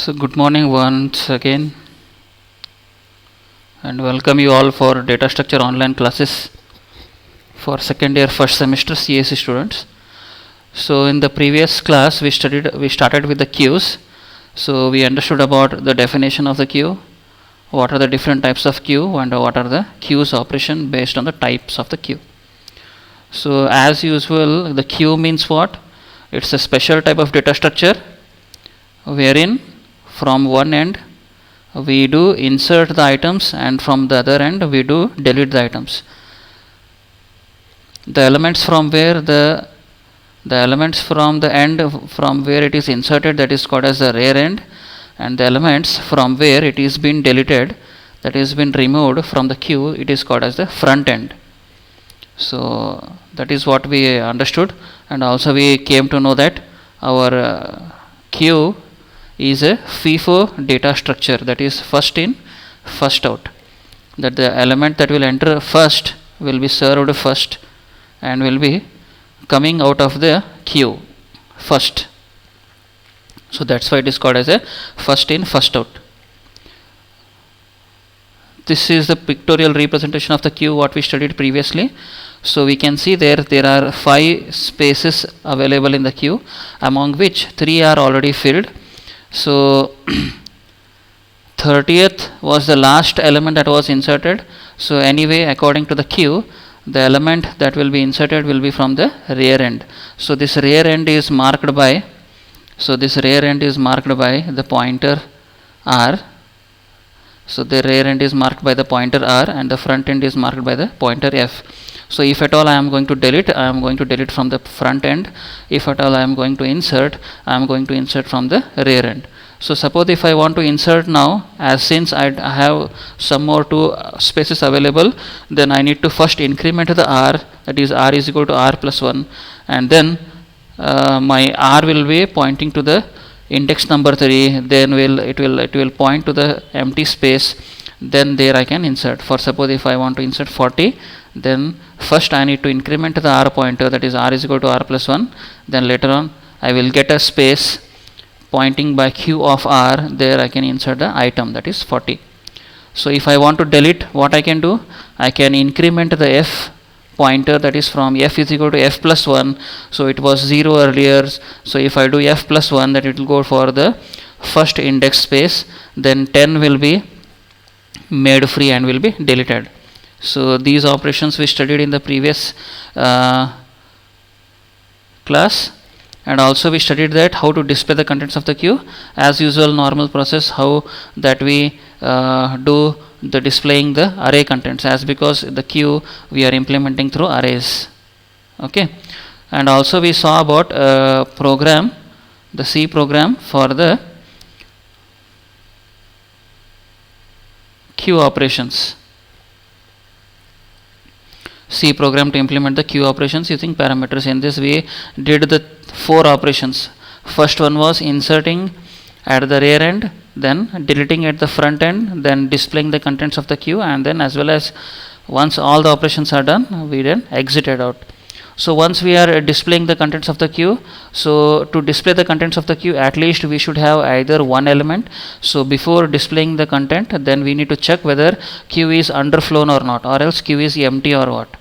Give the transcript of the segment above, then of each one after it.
So good morning once again and welcome you all for data structure online classes for second year first semester CSE students. So in the previous class we started with the queues. So we understood about the definition of the queue, what are the different types of queue and what are the queues operation based on the types of the queue. So as usual, the queue means what? It's a special type of data structure wherein from one end we do insert the items and from the other end we do delete the items. The elements from where the elements from the end from where it is inserted, that is called as the rear end, and the elements from where it is been deleted, that is been removed from the queue, it is called as the front end. So that is what we understood, and also we came to know that our queue is a FIFO data structure, that is first in first out, that the element that will enter first will be served first and will be coming out of the queue first. So that's why it is called as a first in first out. This is the pictorial representation of the queue what we studied previously. So we can see there are 5 spaces available in the queue, among which 3 are already filled. So 30th was the last element that was inserted. So anyway, according to the queue, the element that will be inserted will be from the rear end. So this rear end is marked by the pointer R. So the rear end is marked by the pointer R and the front end is marked by the pointer F. So if at all I am going to delete, I am going to delete from the front end. If at all I am going to insert, I am going to insert from the rear end. So suppose if I want to insert now, as since I have some more 2 spaces available, then I need to first increment the R, that is R is equal to R plus 1, and then my R will be pointing to the index number 3, then it will point to the empty space, then there I can insert. For suppose if I want to insert 40, then first I need to increment the R pointer, that is R is equal to R plus 1, then later on I will get a space pointing by Q of R, there I can insert the item, that is 40. So if I want to delete, what I can do? I can increment the F pointer, that is from F is equal to F plus 1, so it was 0 earlier, so if I do F plus 1, that it will go for the first index space, then 10 will be made free and will be deleted. So these operations we studied in the previous class, and also we studied that how to display the contents of the queue. As usual, normal process how that we do the displaying the array contents, as because the queue we are implementing through arrays. Okay, and also we saw about program, the C program for the queue operations. C program to implement the queue operations using parameters. In this we did the 4 operations. First one was inserting at the rear end, then deleting at the front end, then displaying the contents of the queue, and then as well as once all the operations are done, we then exited out. So once we are displaying the contents of the queue, so to display the contents of the queue, at least we should have either one element. So before displaying the content, then we need to check whether queue is underflown or not, or else queue is empty or what.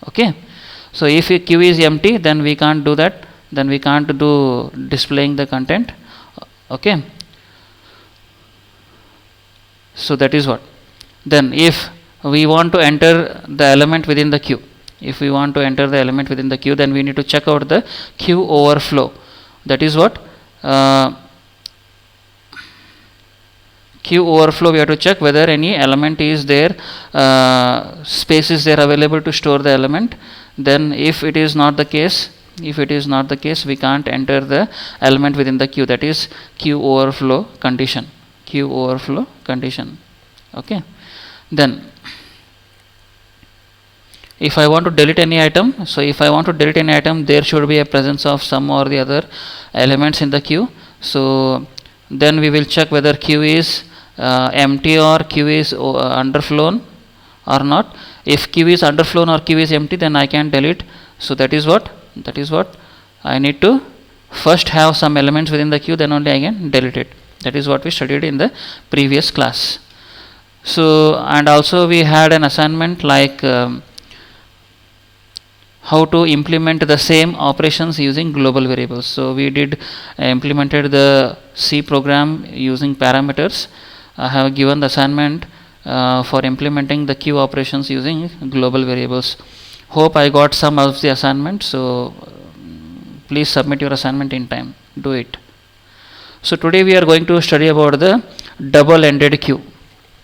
Okay, so if queue is empty, then we can't do that, then we can't do displaying the content. Okay, so that is what. Then if we want to enter the element within the queue, then we need to check out the queue overflow. That is what queue overflow, we have to check whether any element is there, space is there available to store the element. Then if it is not the case, we can't enter the element within the queue, that is queue overflow condition. Okay, then if I want to delete any item, there should be a presence of some or the other elements in the queue. So then we will check whether queue is empty or queue is underflown or not. If queue is underflown or queue is empty, then I can delete. So that is what I need to first have some elements within the queue, then only I can delete it. That is what we studied in the previous class. So, and also we had an assignment like how to implement the same operations using global variables. So we did implemented the C program using parameters. I have given the assignment for implementing the Q operations using global variables. Hope I got some of the assignment. So please submit your assignment in time. Do it. So today we are going to study about the double-ended queue.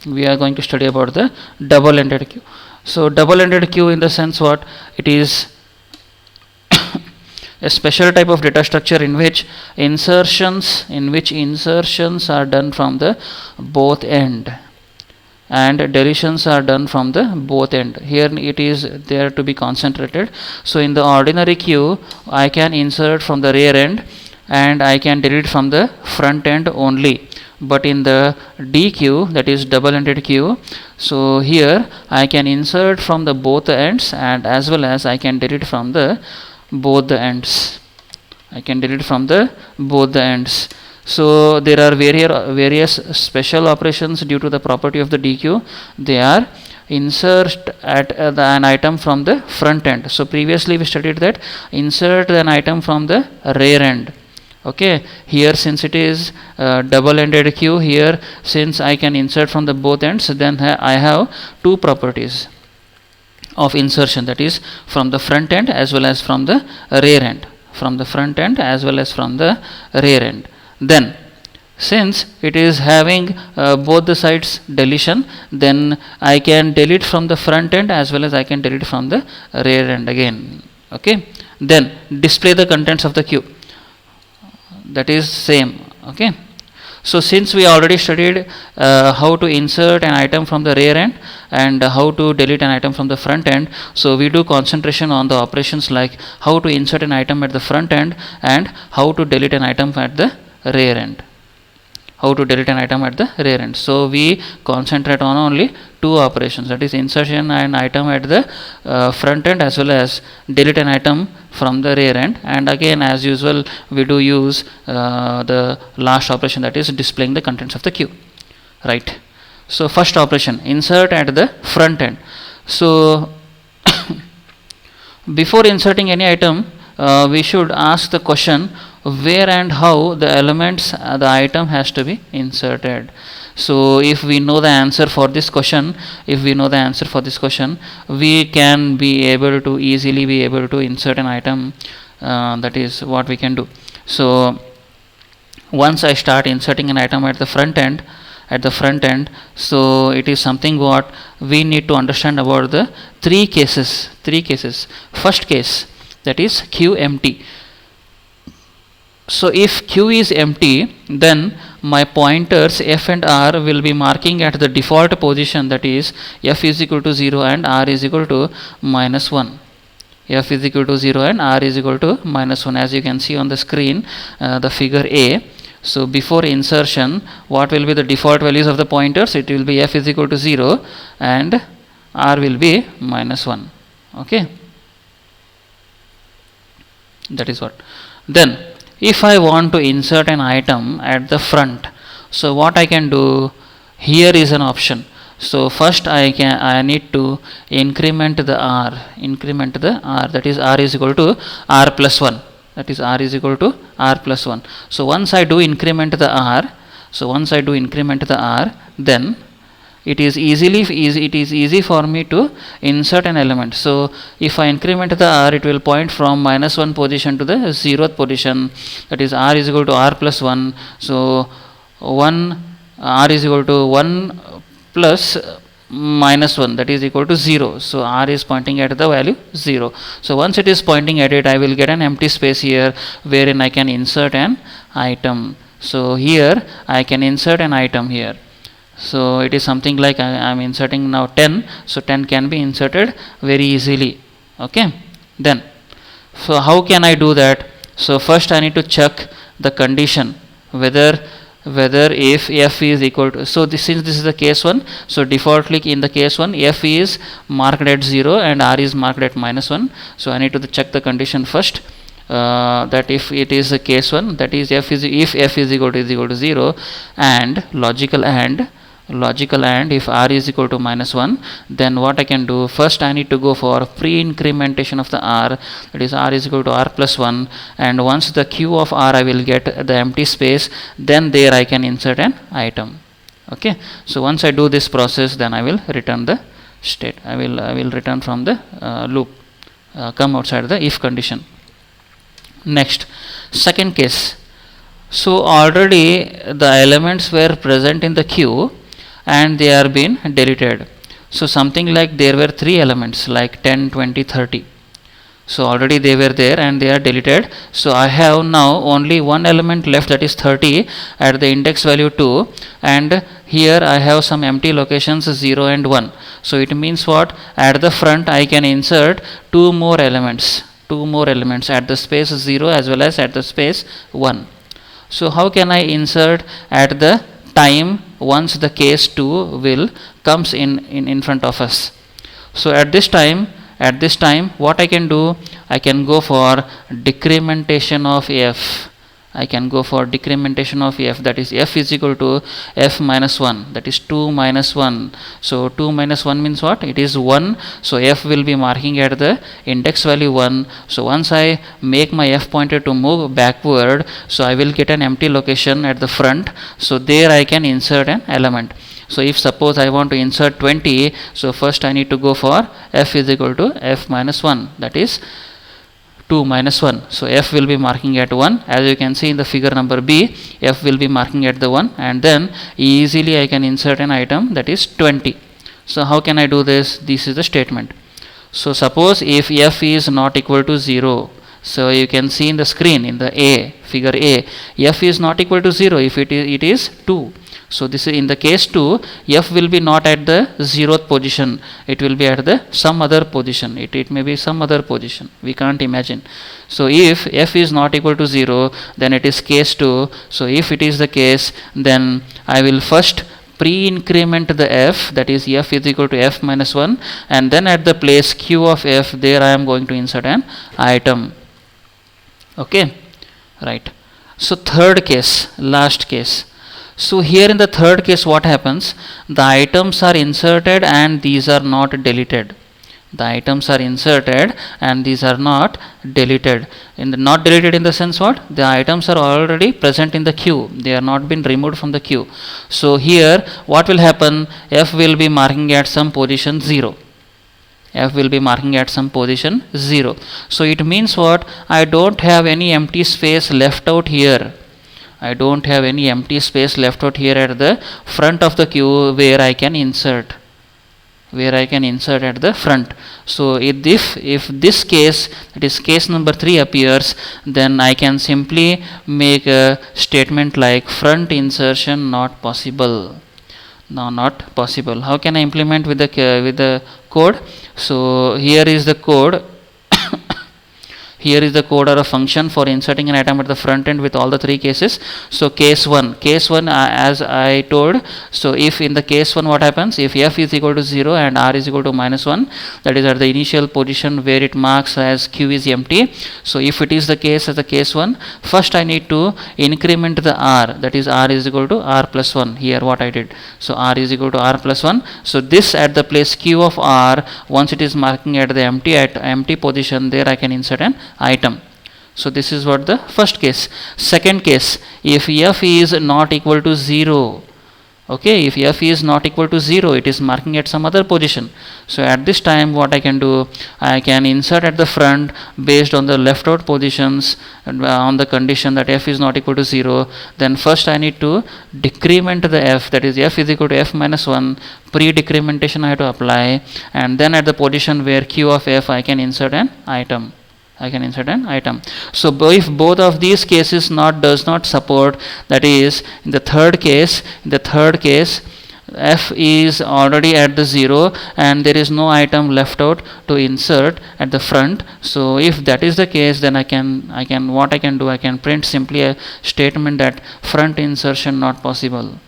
We are going to study about the double-ended queue. So double-ended queue in the sense what? It is a special type of data structure in which insertions are done from the both end and deletions are done from the both end. Here it is there to be concentrated. So in the ordinary queue I can insert from the rear end and I can delete from the front end only. But in the D queue, that is double-ended queue, so here I can insert from the both the ends and as well as I can delete from the both the ends. I can delete from the both the ends. So there are various special operations due to the property of the D queue. They are insert at an item from the front end. So previously we studied that insert an item from the rear end. Okay, here since it is double-ended queue, here since I can insert from the both ends, then I have two properties of insertion, that is from the front end as well as from the rear end. From the front end as well as from the rear end. Then since it is having both the sides deletion, then I can delete from the front end as well as I can delete from the rear end again. Okay, then display the contents of the queue. That is same. Okay, so since we already studied how to insert an item from the rear end and how to delete an item from the front end, so we do concentration on the operations like how to insert an item at the front end and how to delete an item at the rear end. How to delete an item at the rear end. So we concentrate on only two operations, that is insertion an item at the front end as well as delete an item from the rear end. And again as usual we do use the last operation, that is displaying the contents of the queue. Right. So first operation, insert at the front end. So before inserting any item we should ask the question where and how the elements the item has to be inserted. So if we know the answer for this question, we can be able to easily be able to insert an item. That is what we can do. So once I start inserting an item at the front end, so it is something what we need to understand about the three cases. First case, that is queue empty. So if queue is empty, then my pointers f and r will be marking at the default position, that is f is equal to 0 and r is equal to minus 1. F is equal to 0 and r is equal to minus 1, as you can see on the screen, the figure A. So before insertion, what will be the default values of the pointers? It will be f is equal to 0 and r will be minus 1. Okay, that is what. Then if I want to insert an item at the front, so what I can do, here is an option. So first I need to increment the r, that is r is equal to r plus 1, So once I do increment the r, then it is easy for me to insert an element. So if I increment the r, it will point from minus 1 position to the 0th position, that is r is equal to r plus 1. So r is equal to 1 plus minus 1, that is equal to 0. So r is pointing at the value 0. So once it is pointing at it, I will get an empty space here wherein I can insert an item. So here I can insert an item here. So it is something like I am inserting now 10. So 10 can be inserted very easily. Okay. Then, so how can I do that? So first I need to check the condition whether if f is equal to, so since this is the case 1, so defaultly in the case 1 f is marked at 0 and r is marked at minus 1. So I need to check the condition first. that if it is case 1, that is if f is equal to 0, and logical and if r is equal to -1, then what I can do, first I need to go for pre-incrementation of the r, that is r is equal to r plus 1, and once the q of r I will get the empty space, then there I can insert an item. Okay, so once I do this process, then I will return the state. I will return from the loop, come outside the if condition. Next, second case. So already the elements were present in the queue and they are been deleted. So something like there were 3 elements like 10, 20, 30. So already they were there and they are deleted. So I have now only one element left, that is 30 at the index value 2, and here I have some empty locations 0 and 1. So it means what? At the front I can insert two more elements at the space 0 as well as at the space 1. So how can I insert at the time once the case 2 will comes in front of us? So at this time what I can do, I can go for decrementation of f. That is f is equal to f minus 1, that is 2 minus 1. So 2 minus 1 means what? It is 1. So f will be marking at the index value 1. So once I make my f pointer to move backward, so I will get an empty location at the front. So there I can insert an element. So if suppose I want to insert 20, so first I need to go for f is equal to f minus 1, that is 2 minus 1. So f will be marking at 1. As you can see in the figure number B, f will be marking at the 1, and then easily I can insert an item, that is 20. So how can I do this? This is the statement. So suppose if f is not equal to 0, so you can see in the screen in the figure A, f is not equal to 0 if it is 2. So this is in the case 2, f will be not at the 0th position, it will be at the some other position. It may be some other position, we can't imagine. So if f is not equal to 0, then it is case 2. So if it is the case, then I will first pre-increment the f, that is f is equal to f minus 1, and then at the place q of f, there I am going to insert an item. Okay, right. So third case, last case. So here in the third case, what happens? The items are inserted and these are not deleted. The items are inserted and these are not deleted. Not deleted in the sense what? The items are already present in the queue. They are not been removed from the queue. So here what will happen? F will be marking at some position 0. F will be marking at some position 0. So it means what? I don't have any empty space left out here. I don't have any empty space left out here at the front of the queue where I can insert. At the front. So if this case, that is case number 3 appears, then I can simply make a statement like front insertion not possible. No, not possible. How can I implement with the code? So here is the code. Here is the code or a function for inserting an item at the front end with all the 3 cases. So case 1, as I told, so if in the case 1 what happens, if f is equal to 0 and r is equal to -1, that is at the initial position where it marks as q is empty. So if it is the case as the case 1, first I need to increment the r, that is r is equal to r plus 1. Here what I did, so r is equal to r plus 1. So this at the place q of r, once it is marking at the empty position, there I can insert an item. So this is what the first case. Second case, if f is not equal to 0, okay, if f is not equal to 0, it is marking at some other position. So at this time what I can do, I can insert at the front based on the left out positions on the condition that f is not equal to 0. Then first I need to decrement the f, that is f is equal to f minus 1. Pre-decrementation I have to apply, and then at the position where q of f I can insert an item. So if both of these cases does not support, that is in the third case, f is already at the 0 and there is no item left out to insert at the front. So if that is the case, then I can print simply a statement that front insertion not possible.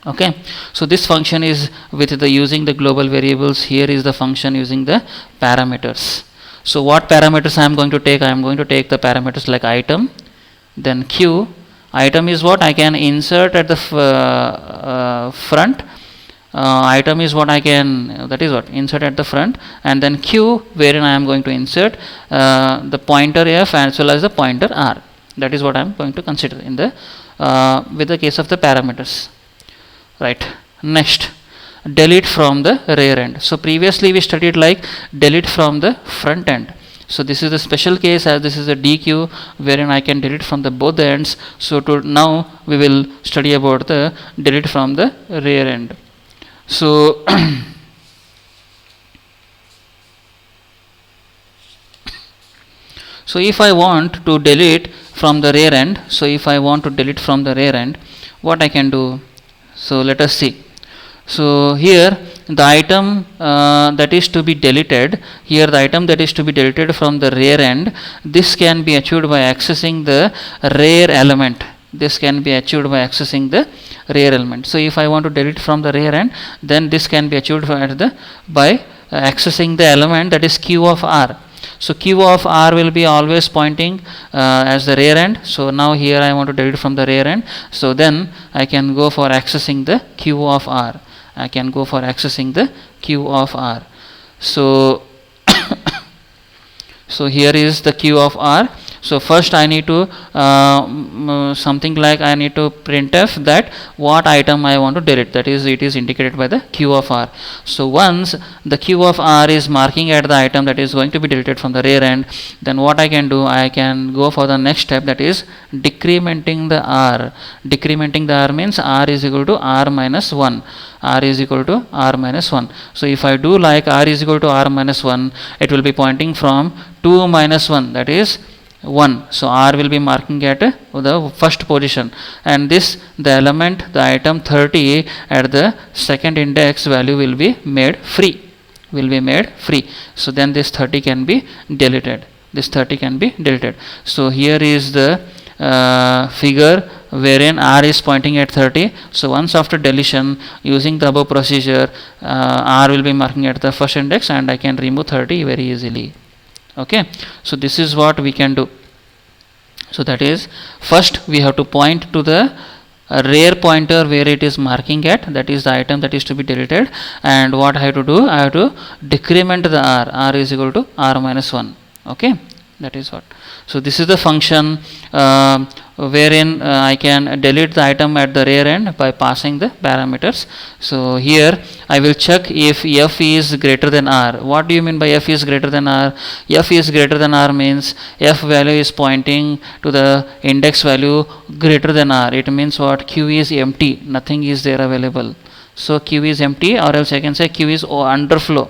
Okay, so this function is with the using the global variables. Here is the function using the parameters. So what parameters I am going to take? I am going to take the parameters like item, then q. Item is what I can insert at the front. Item is what I can, that is what, insert at the front, and then q, wherein I am going to insert the pointer f as well as the pointer r. That is what I am going to consider in the with the case of the parameters. Right. Next, delete from the rear end. So previously we studied like delete from the front end. So this is the special case, as this is a DQ wherein I can delete from the both ends. So to now we will study about the delete from the rear end. So so if I want to delete from the rear end, what I can do? So let us see. So here the item that is to be deleted, from the rear end, this can be achieved by accessing the rear element. So if I want to delete from the rear end, then this can be achieved by accessing the element that is q of r. So q of r will be always pointing as the rear end. So now here I want to delete from the rear end. So then I can go for accessing the q of r. So so here is the q of r. So first I need to something like I need to printf that what item I want to delete, that is it is indicated by the q of r. So once the q of r is marking at the item that is going to be deleted from the rear end, then what I can do, I can go for the next step, that is decrementing the r. Decrementing the r means r is equal to r minus 1. So if I do like r is equal to r minus 1, it will be pointing from 2 minus 1, that is 1. So r will be marking at the first position, and this the element, the item 30 at the second index value will be made free. So then this 30 can be deleted. So here is the figure wherein r is pointing at 30. So once after deletion, using the above procedure, r will be marking at the first index, and I can remove 30 very easily. Okay, so this is what we can do. So that is, first we have to point to the rear pointer where it is marking at, that is the item that is to be deleted, and what I have to do, I have to decrement the r is equal to r minus 1. Okay, that is what. So this is the function wherein I can delete the item at the rear end by passing the parameters. So here I will check if f is greater than r. What do you mean by f is greater than r? F is greater than r means f value is pointing to the index value greater than r. It means what? Q is empty, nothing is there available. So Q is empty, or else I can say Q is underflow.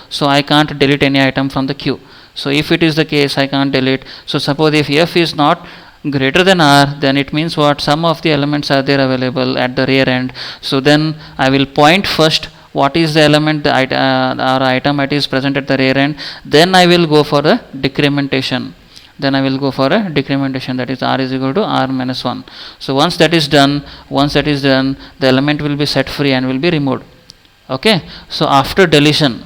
So I can't delete any item from the queue. So if it is the case, I can't delete. So suppose if f is not greater than r, then it means what? Some of the elements are there available at the rear end. So then I will point first what is the element, the item that is present at the rear end. Then I will go for a decrementation. That is r is equal to r minus 1. So once that is done, the element will be set free and will be removed. Okay, so after deletion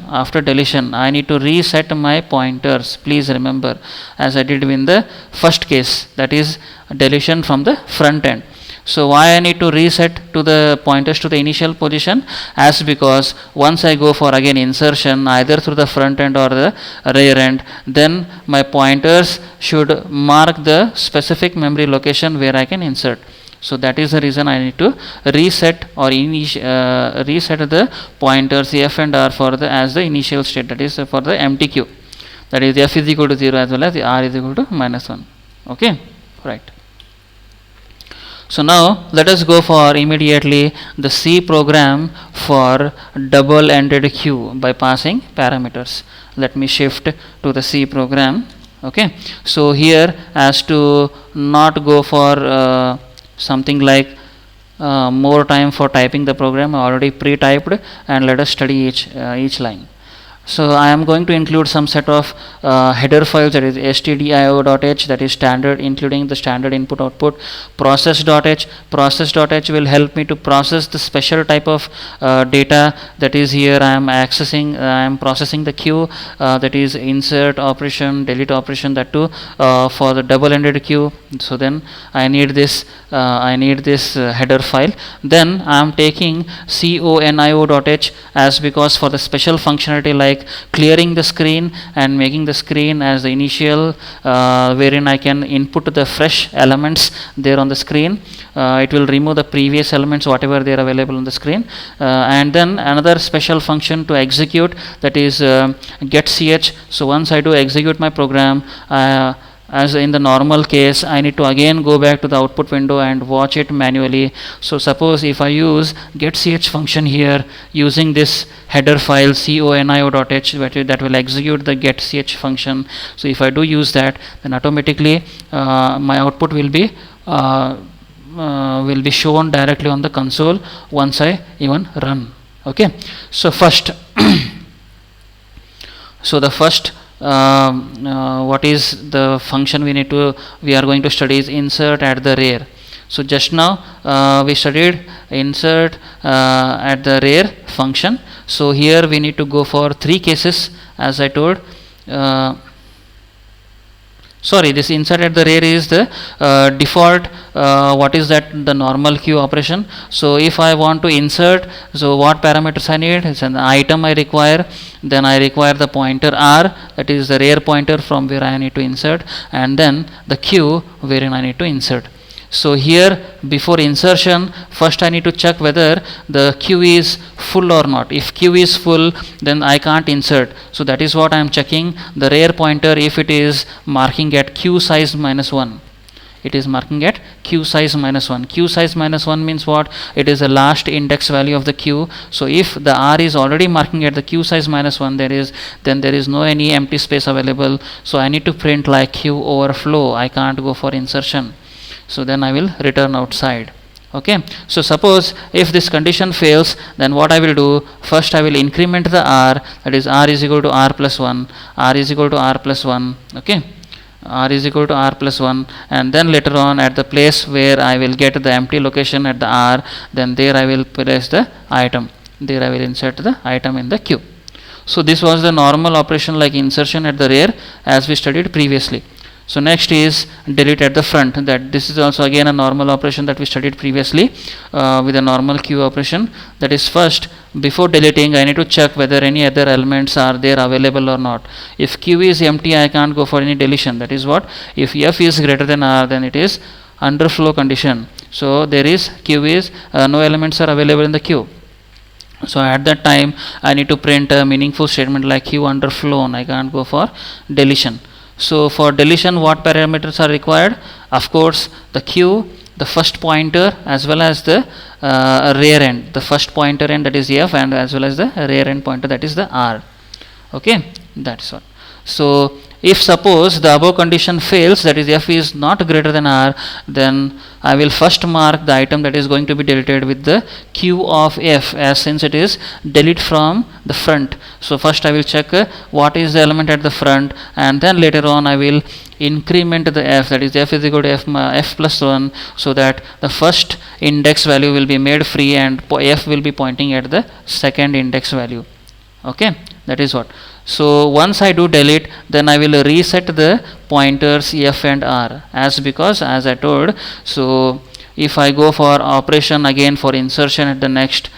I need to reset my pointers. Please remember, as I did in the first case, that is deletion from the front end. So why I need to reset to the pointers to the initial position? As because once I go for again insertion either through the front end or the rear end, then my pointers should mark the specific memory location where I can insert. So that is the reason I need to reset or reset the pointers f and r for the as the initial state, that is for the empty queue, that is f is equal to 0 as well as the r is equal to minus 1. Okay, right. So now let us go for immediately the C program for double ended queue by passing parameters. Let me shift to the C program. Okay, so here, as to not go for something like more time for typing the program, I already pre-typed, and let us study each line. So I am going to include some set of header files, that is stdio.h, that is standard, including the standard input output. Process.h, process.h will help me to process the special type of data that is here. I am accessing, I am processing the queue, that is insert operation, delete operation, that too for the double-ended queue. So then I need this header file. Then I am taking conio.h as, because for the special functionality like clearing the screen and making the screen as the initial, wherein I can input the fresh elements there on the screen. It will remove the previous elements whatever they are available on the screen, and then another special function to execute, that is getch. So once I do execute my program, as in the normal case, I need to again go back to the output window and watch it manually. So suppose if I use getch function here using this header file conio.h, that will execute the getch function. So if I do use that, then automatically my output will be shown directly on the console once I even run. Okay, so first so the first what is the function we are going to study is insert at the rear. So just now we studied insert at the rear function. So here we need to go for 3 cases, as I told. Sorry, this insert at the rear is the default, what is that, the normal queue operation. So if I want to insert, so what parameters I need? It's an item I require, then I require the pointer r, that is the rear pointer from where I need to insert, and then the queue wherein I need to insert. So here before insertion, first I need to check whether the queue is full or not. If queue is full, then I can't insert. So that is what I am checking, the rear pointer, if it is marking at queue size -1. It is marking at queue size -1. Queue size -1 means what? It is the last index value of the queue. So if the r is already marking at the queue size -1, then there is no any empty space available. So I need to print like queue overflow. I can't go for insertion. So then I will return outside. Okay, so suppose if this condition fails, then what I will do, first I will increment the r, that is r is equal to r plus 1, r is equal to r plus 1. Okay, r is equal to r plus 1, and then later on at the place where I will get the empty location at the r, then there I will place the item, there I will insert the item in the queue. So this was the normal operation like insertion at the rear as we studied previously. So next is delete at the front. That this is also again a normal operation that we studied previously with a normal queue operation. That is, first before deleting I need to check whether any other elements are there available or not. If queue is empty, I can't go for any deletion. That is what, if f is greater than r, then it is underflow condition. So there is queue is no elements are available in the queue. So at that time I need to print a meaningful statement like queue underflown. I can't go for deletion. So for deletion, what parameters are required? Of course the queue, the first pointer, as well as the rear end, the first pointer end, that is f, and as well as the rear end pointer, that is the r. Okay, that's what. So if suppose the above condition fails, that is f is not greater than r, then I will first mark the item that is going to be deleted with the queue of f, as since it is delete from the front. So first I will check what is the element at the front, and then later on I will increment the f, that is f is equal to f plus 1, so that the first index value will be made free and f will be pointing at the second index value. Okay, that is what. So once I do delete, then I will reset the pointers f and r, because as I told, so if I go for operation again for insertion at the next,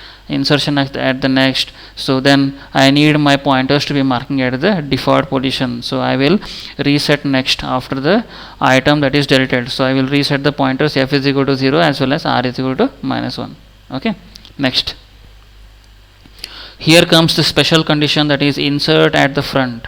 so then I need my pointers to be marking at the default position. So I will reset next after the item that is deleted. So I will reset the pointers f is equal to 0 as well as r is equal to -1. Okay, next. Here comes the special condition, that is insert at the front.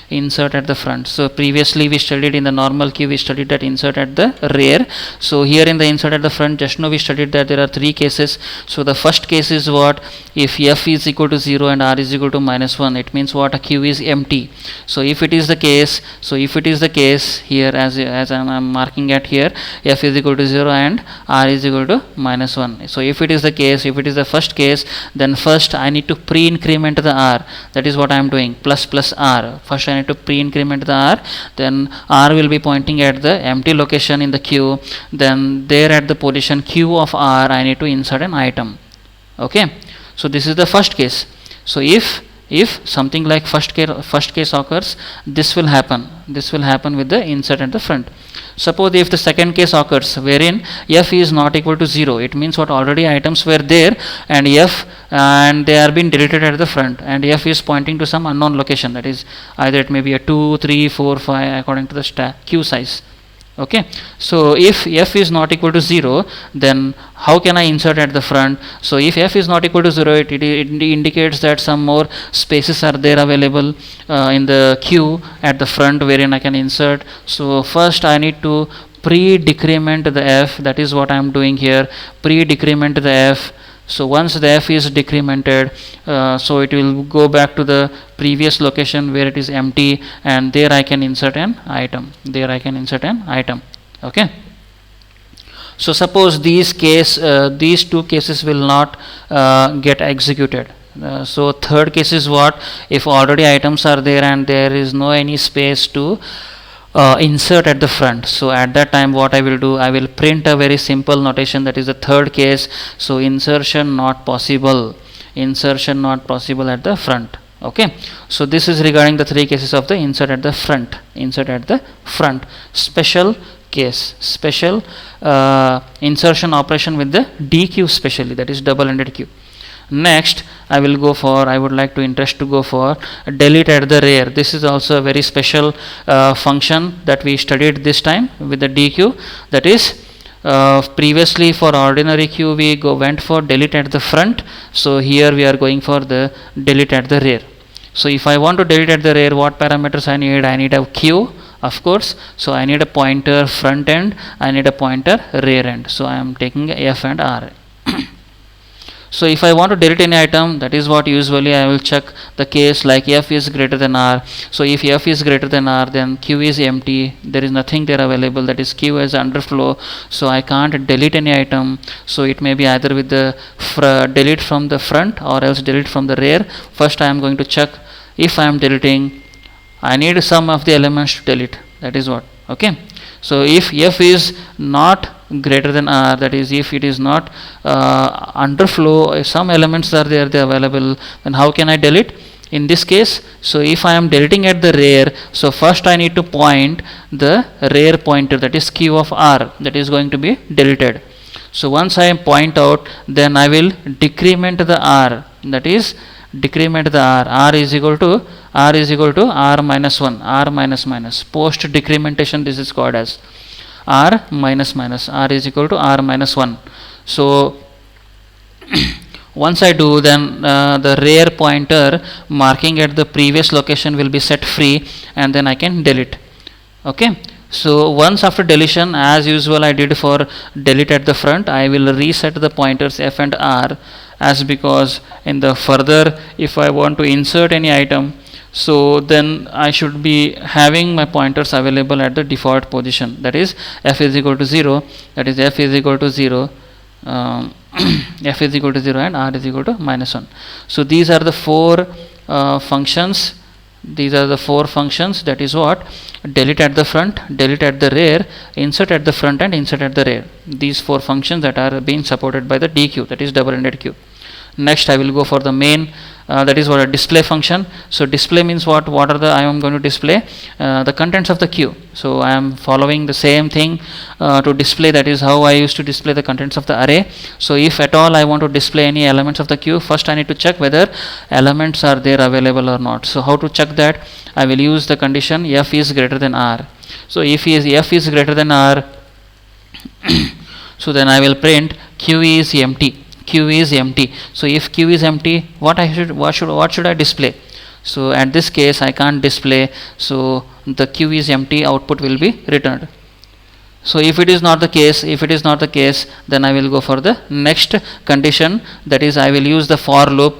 insert at the front. So previously we studied in the normal queue, we studied that insert at the rear. So here in the insert at the front, just now we studied that there are three cases. So the first case is what? If f is equal to 0 and r is equal to -1, it means what? A queue is empty. So if it is the case, here as I'm marking at here, f is equal to 0 and r is equal to -1. So if it is the case, if it is the first case, then first I need to pre-increment the r. That is what I am doing, plus r. First I need to pre-increment the r, then r will be pointing at the empty location in the queue, then there at the position q of r I need to insert an item. Okay, so this is the first case. So if something like first case occurs, this will happen with the insert at the front. Suppose if the second case occurs wherein f is not equal to 0, it means what? Already items were there and they are being deleted at the front, and f is pointing to some unknown location, that is either it may be a 2, 3, 4, 5 according to the queue size. Okay, so if f is not equal to 0, then how can I insert at the front? So if f is not equal to 0, it indicates that some more spaces are there available in the queue at the front wherein I can insert. So first I need to pre-decrement the f. That is what I am doing here, pre-decrement the f. So once the f is decremented, so it will go back to the previous location where it is empty, and there I can insert an item. Okay. So suppose these two cases will not get executed. So third case is what? If already items are there and there is no any space to insert at the front. So at that time what I will do, I will print a very simple notation, that is the third case. So insertion not possible at the front. Okay, so this is regarding the three cases of the insert at the front. Special case, insertion operation with the DQ specially, that is double-ended queue. Next I would like to go for delete at the rear. This is also a very special function that we studied this time with the DQ. That is previously for ordinary queue we went for delete at the front. So here we are going for the delete at the rear. So if I want to delete at the rear, what parameters I need? I need a queue, of course. So I need a pointer front end, I need a pointer rear end. So I am taking f and r. So if I want to delete any item, that is what usually I will check the case like f is greater than r. So if f is greater than r, then q is empty, there is nothing there available, that is q is underflow, so I can't delete any item. So it may be either with the delete from the front or else delete from the rear. First I am going to check if I am deleting, I need some of the elements to delete, that is what. Okay, so if f is not greater than r, that is if it is not underflow, if some elements are there, they are available, then how can I delete in this case? So if I am deleting at the rear, so first I need to point the rear pointer, that is q of r, that is going to be deleted. So once I point out, then I will decrement the r, that is decrement the r is equal to r minus 1, r minus. Post decrementation, this is called as r minus, r is equal to r minus 1. So once I do, then the rear pointer marking at the previous location will be set free, and then I can delete. Okay, so once after deletion, as usual I did for delete at the front, I will reset the pointers f and r, as because in the further if I want to insert any item, so then I should be having my pointers available at the default position, that is f is equal to 0, that is f is equal to 0 f is equal to 0 and r is equal to minus 1. So these are the four functions, that is what: delete at the front, delete at the rear, insert at the front and insert at the rear. These four functions that are being supported by the DQ, that is double-ended queue. Next I will go for the main, that is what a display function. So display means what are the, I am going to display the contents of the queue. So I am following the same thing to display, that is how I used to display the contents of the array. So if at all I want to display any elements of the queue, first I need to check whether elements are there available or not. So how to check that? I will use the condition f is greater than r. So if f is greater than r, so then I will print q is empty. So if q is empty, what should I display? So at this case I can't display, so the queue is empty, output will be returned. So if it is not the case, then I will go for the next condition, that is I will use the for loop.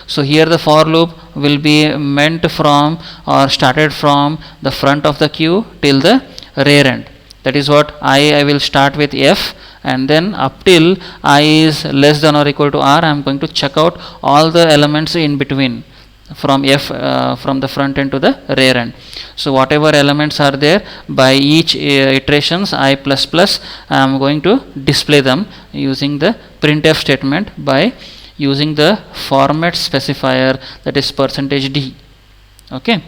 So here the for loop will be meant from or started from the front of the queue till the rear end. That is what I will start with f, and then up till I is less than or equal to r, I am going to check out all the elements in between from f from the front end to the rear end. So whatever elements are there, by each iterations I plus plus, I am going to display them using the printf statement by using the format specifier, that is %d. Okay.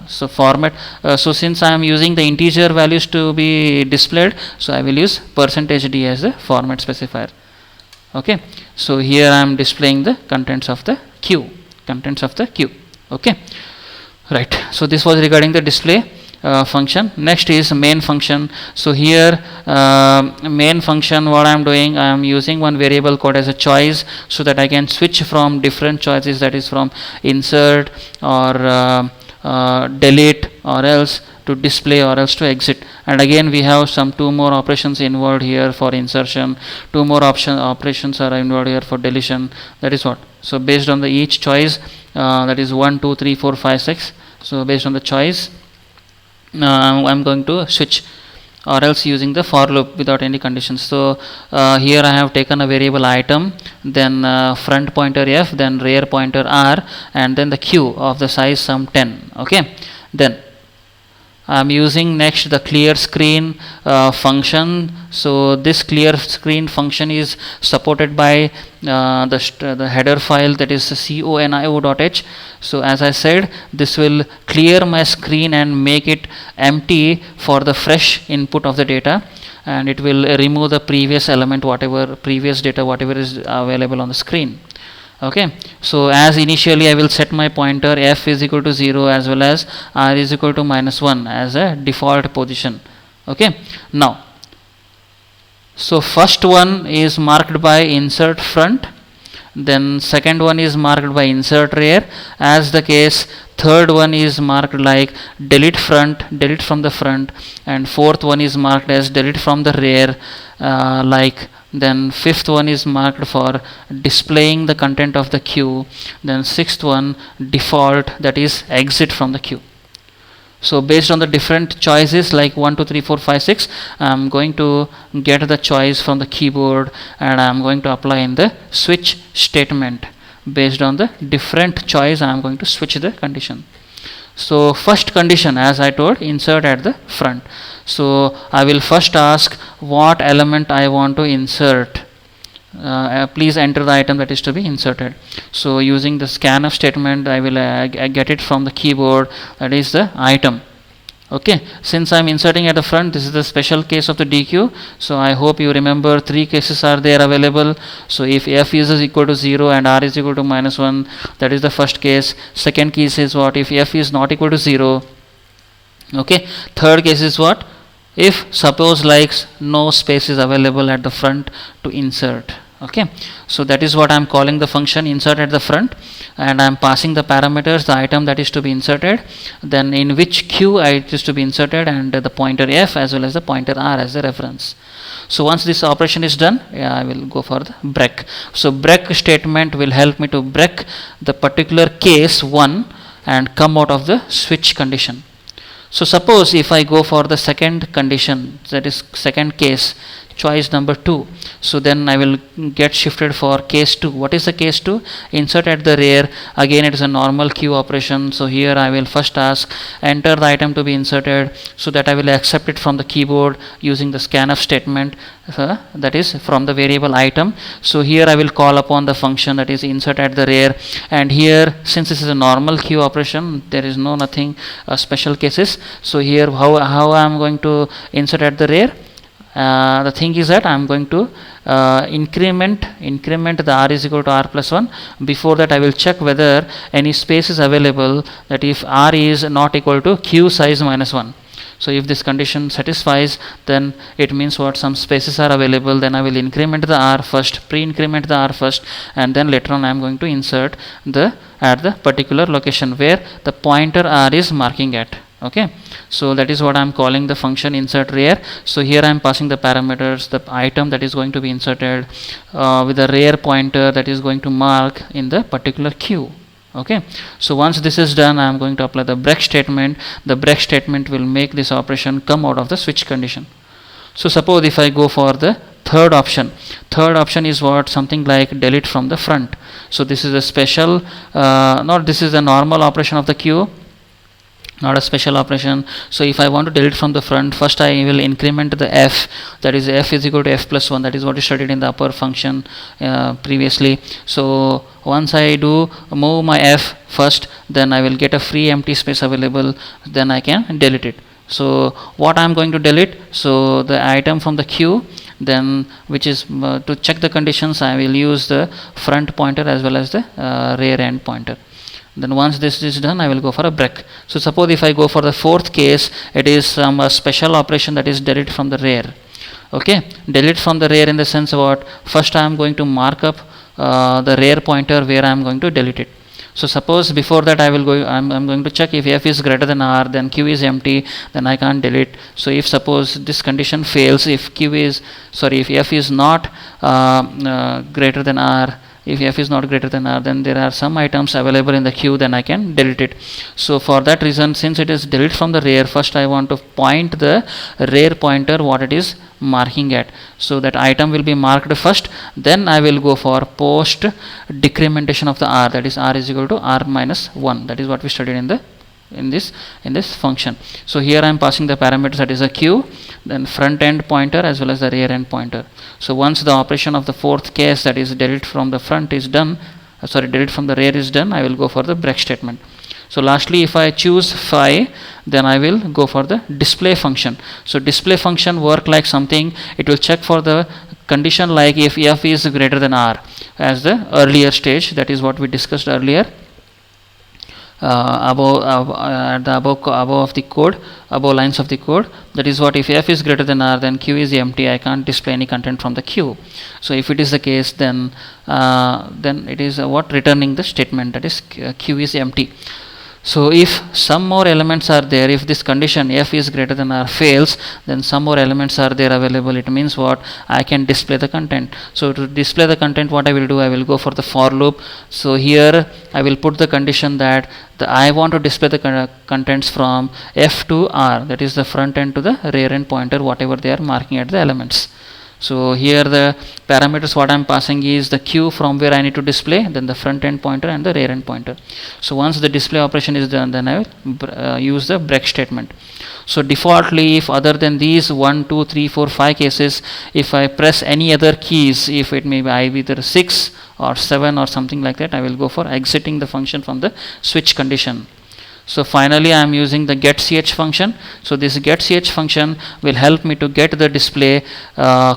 So format, so since I am using the integer values to be displayed, so I will use %d as the format specifier. Okay. So here I am displaying the contents of the queue. Okay, right. So this was regarding the display function. Next is main function. So here main function, what I am doing, I am using one variable called as a choice, so that I can switch from different choices, that is from insert or delete, or else to display, or else to exit. And again we have some two more operations involved here for insertion, two more operations are involved here for deletion. That is what. So based on the each choice, that is 1 2 3 4 5 6, so based on the choice I'm going to switch, or else using the for loop without any conditions. So here I have taken a variable item, then front pointer f, then rear pointer r, and then the queue of the size sum 10. Okay, then I am using next the clear screen function. So this clear screen function is supported by the header file, that is conio.h. So as I said, this will clear my screen and make it empty for the fresh input of the data, and it will remove the previous element, previous data whatever is available on the screen. Okay, so as initially I will set my pointer f is equal to 0 as well as r is equal to -1 as a default position. Okay, now so first one is marked by insert front, then second one is marked by insert rear, as the case third one is marked like delete from the front, and fourth one is marked as delete from the rear, then fifth one is marked for displaying the content of the queue, then sixth one default, that is exit from the queue. So based on the different choices like 1 2 3 4 5 6, I am going to get the choice from the keyboard, and I am going to apply in the switch statement. Based on the different choice, I am going to switch the condition. So first condition, as I told, insert at the front. So I will first ask what element I want to insert. Please enter the item that is to be inserted. So using the scanf statement, I will get it from the keyboard, that is the item. Okay, since I am inserting at the front, this is the special case of the DQ. So I hope you remember three cases are there available. So if f is equal to 0 and r is equal to -1, that is the first case. Second case is what? If f is not equal to 0. Okay, third case is what? If suppose like no space is available at the front to insert. Okay, so that is what I am calling the function insert at the front, and I am passing the parameters, the item that is to be inserted, then in which queue it is to be inserted, and the pointer f as well as the pointer r as the reference. So once this operation is done, I will go for the break. So break statement will help me to break the particular case 1 and come out of the switch condition. So suppose if I go for the second condition, that is second case, choice number 2, so then I will get shifted for case 2. What is the case 2? Insert at the rear. Again it is a normal queue operation. So here I will first ask enter the item to be inserted, so that I will accept it from the keyboard using the scanf statement, that is from the variable item. So here I will call upon the function that is insert at the rear, and here since this is a normal queue operation, there is nothing special cases. So here how I am going to insert at the rear? The thing is that I am going to increment the r is equal to r plus 1. Before that I will check whether any space is available, that if r is not equal to queue size -1. So if this condition satisfies, then it means what, some spaces are available, then I will increment the r first, pre-increment the r first, and then later on I am going to insert the at the particular location where the pointer r is marking at. Okay, so that is what I am calling the function insert rear. So here I am passing the parameters, the item that is going to be inserted with the rear pointer that is going to mark in the particular queue. Okay, so once this is done, I am going to apply the break statement. The break statement will make this operation come out of the switch condition. So suppose if I go for the third option is what, something like delete from the front. So this is a special not this is a normal operation of the queue, not a special operation. So if I want to delete from the front, first I will increment the f, that is f is equal to f plus 1, that is what is studied in the upper function previously. So once I do move my f first, then I will get a free empty space available, then I can delete it. So what I am going to delete, so the item from the queue, then which is to check the conditions, I will use the front pointer as well as the rear end pointer. Then once this is done, I will go for a break. So suppose if I go for the fourth case, it is some special operation, that is delete from the rear. Okay, delete from the rear in the sense of what, first I am going to mark up the rear pointer where I am going to delete it. So suppose before that I am going to check if f is greater than r, then q is empty, then I can't delete. So if suppose this condition fails, if if f is not greater than r, if f is not greater than r, then there are some items available in the queue, then I can delete it. So for that reason, since it is delete from the rear, first I want to point the rear pointer what it is marking at. So that item will be marked first, then I will go for post decrementation of the r, that is r is equal to r minus 1. That is what we studied in this function. So here I am passing the parameters, that is a q, then front end pointer as well as the rear end pointer. So once the operation of the fourth case, that is delete from the front is done, delete from the rear is done, I will go for the break statement. So lastly, if I choose phi, then I will go for the display function. So display function work like something, it will check for the condition like if f is greater than r as the earlier stage, that is what we discussed earlier. Above of the code, above lines of the code, that is what, if f is greater than r, then q is empty, I can't display any content from the queue. So if it is the case, then it is what, returning the statement, that is q is empty. So if some more elements are there, if this condition f is greater than r fails, then some more elements are there available, it means what, I can display the content. So to display the content, what I will do, I will go for the for loop. So here I will put the condition that I want to display the contents from f to r, that is the front end to the rear end pointer, whatever they are marking at the elements. So here the parameters what I am passing is the queue from where I need to display, then the front end pointer and the rear end pointer. So once the display operation is done, then I will use the break statement. So defaultly, if other than these 1, 2, 3, 4, 5 cases, if I press any other keys, if it may be either 6 or 7 or something like that, I will go for exiting the function from the switch condition. So finally I am using the getCh function. So this getCh function will help me to get the display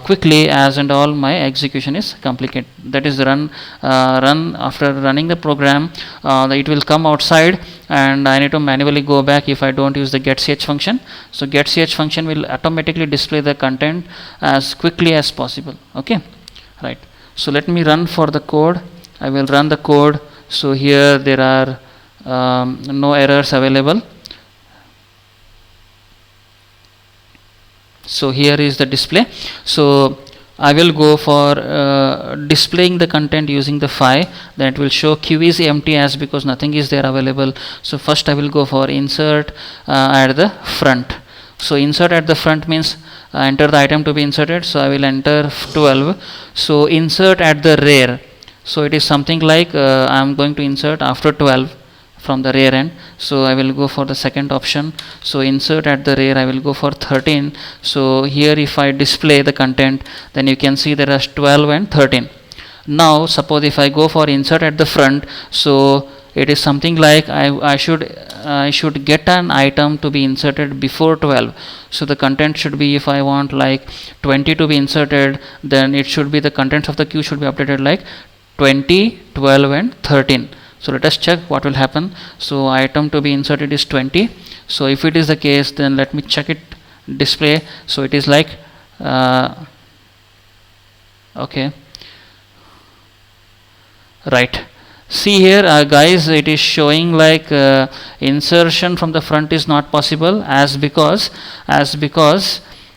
quickly as and all my execution is completed. That is run after running the program, it will come outside and I need to manually go back if I don't use the getCh function. So getCh function will automatically display the content as quickly as possible. Okay, right. So let me run for the code. I will run the code. So here there are no errors available. So here is the display. So I will go for displaying the content using the phi, then it will show q is empty as because nothing is there available. So first I will go for insert at the front. So insert at the front means enter the item to be inserted. So I will enter 12. So insert at the rear. So it is something like I am going to insert after 12 from the rear end. So I will go for the second option. So insert at the rear, I will go for 13. So here if I display the content, then you can see there are 12 and 13. Now suppose if I go for insert at the front, so it is something like I should get an item to be inserted before 12. So the content should be, if I want like 20 to be inserted, then it should be, the contents of the queue should be updated like 20, 12 and 13. So let us check what will happen. So item to be inserted is 20. So if it is the case, then let me check it display. So it is like okay, right. See here, guys, it is showing like insertion from the front is not possible as because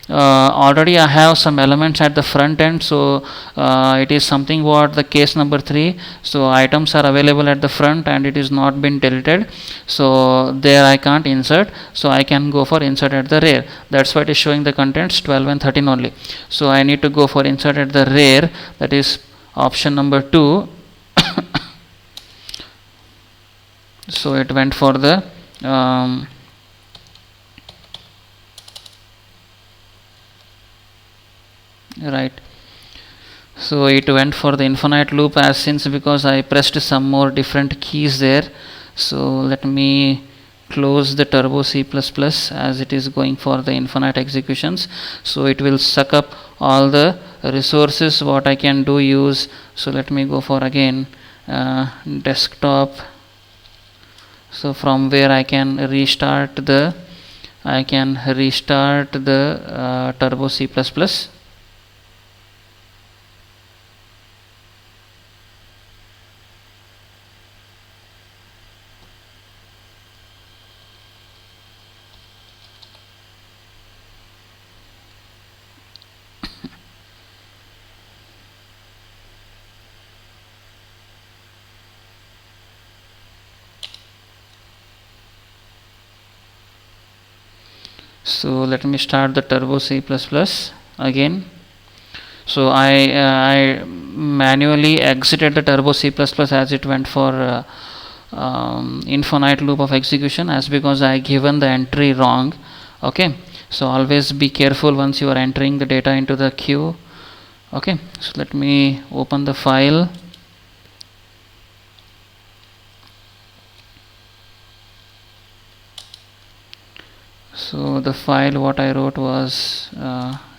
already I have some elements at the front end. So it is something what the case number 3. So items are available at the front and it is not been deleted, so there I can't insert, so I can go for insert at the rear. That's why it is showing the contents 12 and 13 only. So I need to go for insert at the rear, that is option number 2. So it went for the right. So it went for the infinite loop as since because I pressed some more different keys there. So let me close the turbo C++ as it is going for the infinite executions. So it will suck up all the resources what I can do use. So let me go for again desktop. So from where I can restart the turbo C++. So let me start the turbo C++ again. So I manually exited the turbo C++ as it went for infinite loop of execution as because I given the entry wrong. Okay, so always be careful once you are entering the data into the queue. Okay, so let me open the file. So the file what I wrote was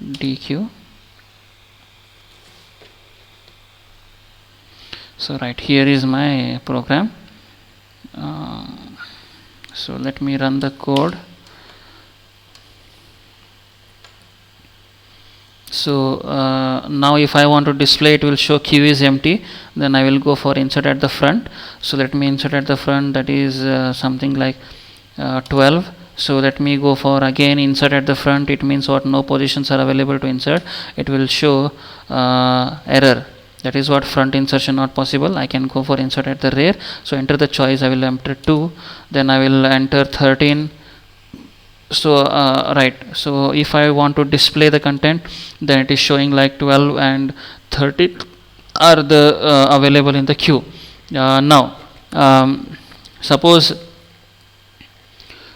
dq. So right here is my program. So let me run the code. So now if I want to display, it will show queue is empty, then I will go for insert at the front. So let me insert at the front, that is something like 12. So let me go for again insert at the front. It means what, no positions are available to insert. It will show error, that is what, front insertion not possible. I can go for insert at the rear. So enter the choice, I will enter 2, then I will enter 13. So right, so if I want to display the content, then it is showing like 12 and 30 are the available in the queue. Now suppose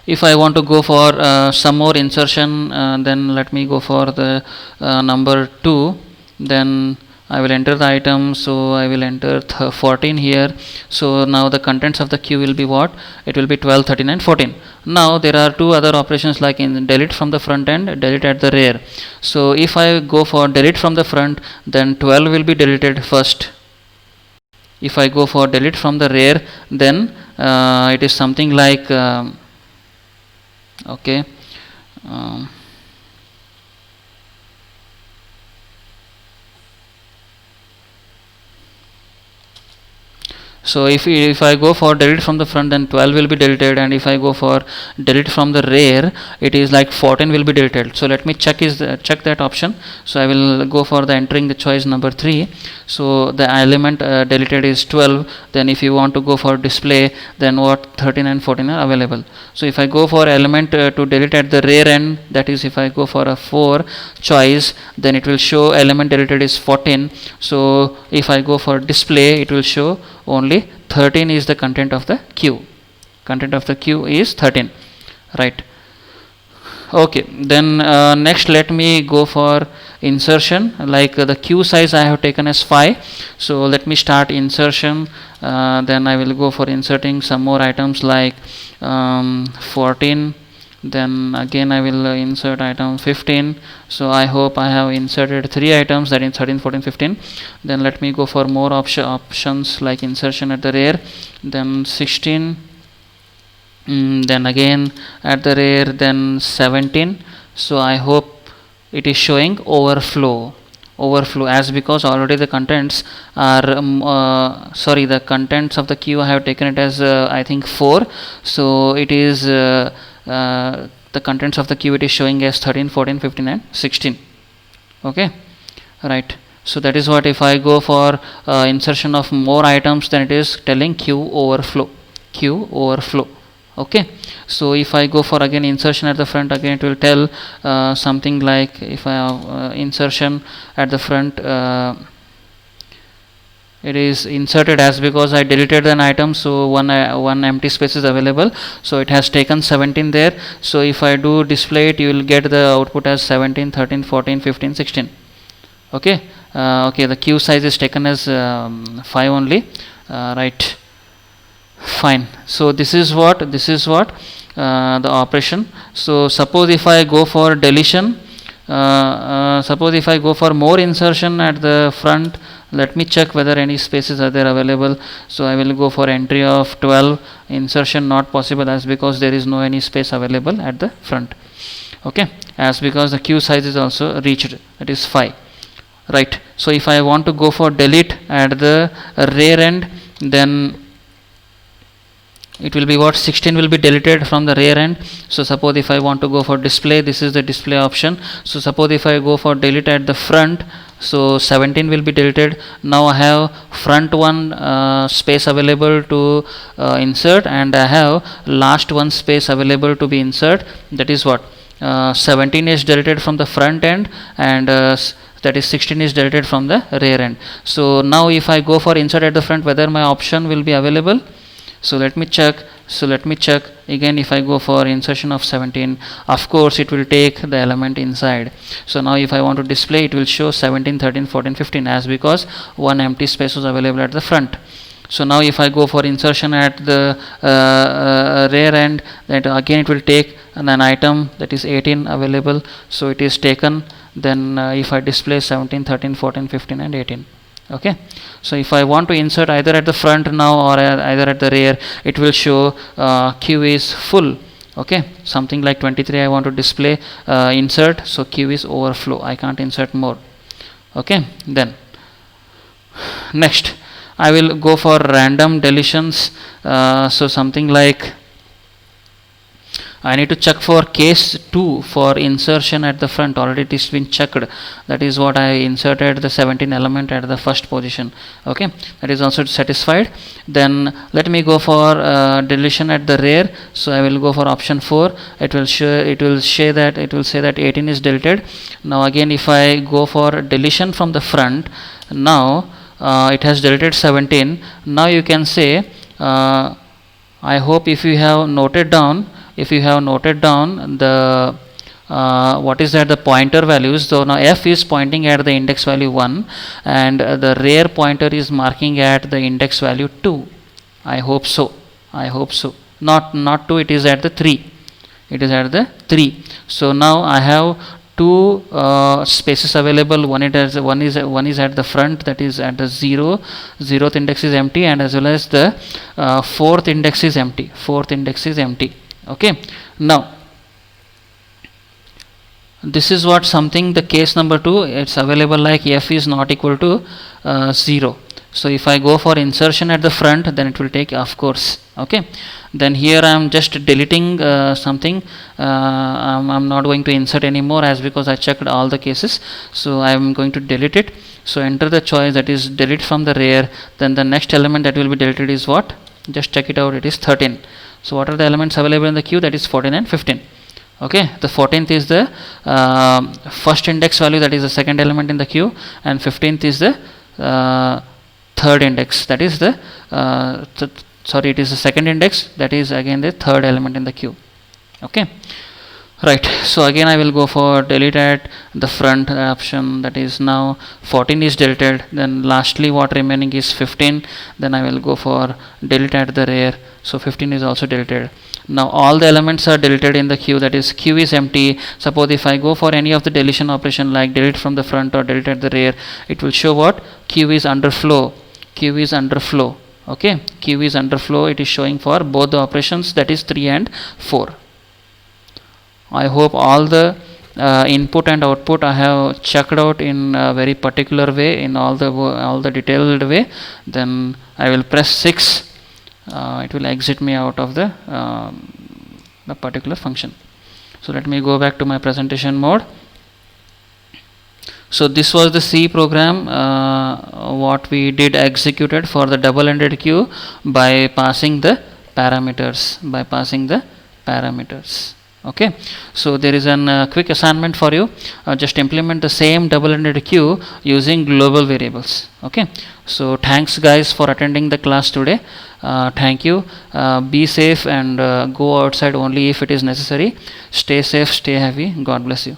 if I want to go for some more insertion, then let me go for the number 2, then I will enter the item. So I will enter 14 here. So now the contents of the queue will be what? It will be 12, 13 and 14. Now there are two other operations like in delete from the front end, delete at the rear. So if I go for delete from the front, then 12 will be deleted first. If I go for delete from the rear, then it is something like okay, so if I go for delete from the front, then 12 will be deleted, and if I go for delete from the rear, it is like 14 will be deleted. So let me check that option. So I will go for the entering the choice number 3. So the element deleted is 12. Then if you want to go for display, then what, 13 and 14 are available. So if I go for element to delete at the rear end, that is if I go for a 4 choice, then it will show element deleted is 14. So if I go for display, it will show only 13 is the content of the queue. Content of the queue is 13, right? Okay, then next let me go for insertion. Like the queue size I have taken as 5. So let me start insertion. Then I will go for inserting some more items like 14. Then again I will insert item 15. So I hope I have inserted 3 items, that is 13, 14, 15. Then let me go for more options like insertion at the rear. Then 16. Then again at the rear, then 17. So I hope it is showing overflow, as because already the contents are sorry, the contents of the queue I have taken it as I think 4. So it is the contents of the queue it is showing as 13, 14, 15 and 16. Okay, right. So that is what, if I go for insertion of more items, then it is telling queue overflow. Okay, so if I go for again insertion at the front, again it will tell something like, if I have insertion at the front, it is inserted as because I deleted an item, so one empty space is available, so it has taken 17 there. So if I do display it, you will get the output as 17, 13, 14, 15, 16. Okay, okay, the queue size is taken as 5 only, right. Fine. So this is what the operation. So suppose if I go for deletion, suppose if I go for more insertion at the front, let me check whether any spaces are there available. So I will go for entry of 12, insertion not possible as because there is no any space available at the front. Okay, as because the queue size is also reached, that is 5, right. So if I want to go for delete at the rear end, then it will be what, 16 will be deleted from the rear end. So suppose if I want to go for display, this is the display option. So suppose if I go for delete at the front, so 17 will be deleted. Now I have front one space available to insert, and I have last one space available to be insert. That is what, 17 is deleted from the front end, and that is 16 is deleted from the rear end. So now if I go for insert at the front, whether my option will be available. So let me check. Again, if I go for insertion of 17, of course it will take the element inside. So now if I want to display, it will show 17, 13, 14, 15 as because one empty space was available at the front. So now if I go for insertion at the rear end, that again it will take an item, that is 18 available, so it is taken. Then if I display 17, 13, 14, 15 and 18. Okay, so if I want to insert either at the front now or either at the rear, it will show queue is full. Okay, something like 23 I want to display, insert, so queue is overflow, I can't insert more. Okay, then next I will go for random deletions. So something like, I need to check for case 2 for insertion at the front. Already it is been checked. That is what I inserted the 17 element at the first position. Okay, that is also satisfied. Then let me go for deletion at the rear. So I will go for option 4. It will say that 18 is deleted. Now again, if I go for deletion from the front, now it has deleted 17. Now you can say, I hope if you have noted down the what is that, the pointer values. So now f is pointing at the index value 1 and the rear pointer is marking at the index value 2. I hope so. Not 2, it is at the 3. So now I have two spaces available. One is at the front, that is at the 0th index is empty, and as well as the 4th index is empty. Okay, now this is what something, the case number 2, it's available like f is not equal to 0. So if I go for insertion at the front, then it will take, of course. Okay, then here I am just deleting something. I'm not going to insert anymore as because I checked all the cases, so I am going to delete it. So enter the choice, that is delete from the rear. Then the next element that will be deleted is what, just check it out, it is 13. So what are the elements available in the queue? That is 14 and 15. Okay, the 14th is the first index value, that is the second element in the queue, and 15th is the third index, that is the it is the second index, that is again the third element in the queue. Okay, right. So again I will go for delete at the front option, that is now 14 is deleted. Then lastly what remaining is 15. Then I will go for delete at the rear, so 15 is also deleted. Now all the elements are deleted in the queue, that is queue is empty. Suppose if I go for any of the deletion operation like delete from the front or delete at the rear, it will show what, queue is under flow. Okay, q is under flow, it is showing for both the operations, that is 3 and 4. I hope all the input and output I have checked out in a very particular way, in all the detailed way. Then I will press 6. It will exit me out of the particular function. So let me go back to my presentation mode. So this was the C program what we did executed for the double-ended queue by passing the parameters. Okay, so there is a quick assignment for you. Just implement the same double-ended queue using global variables. Okay, so thanks guys for attending the class today. Thank you. Be safe and go outside only if it is necessary. Stay safe, stay happy. God bless you.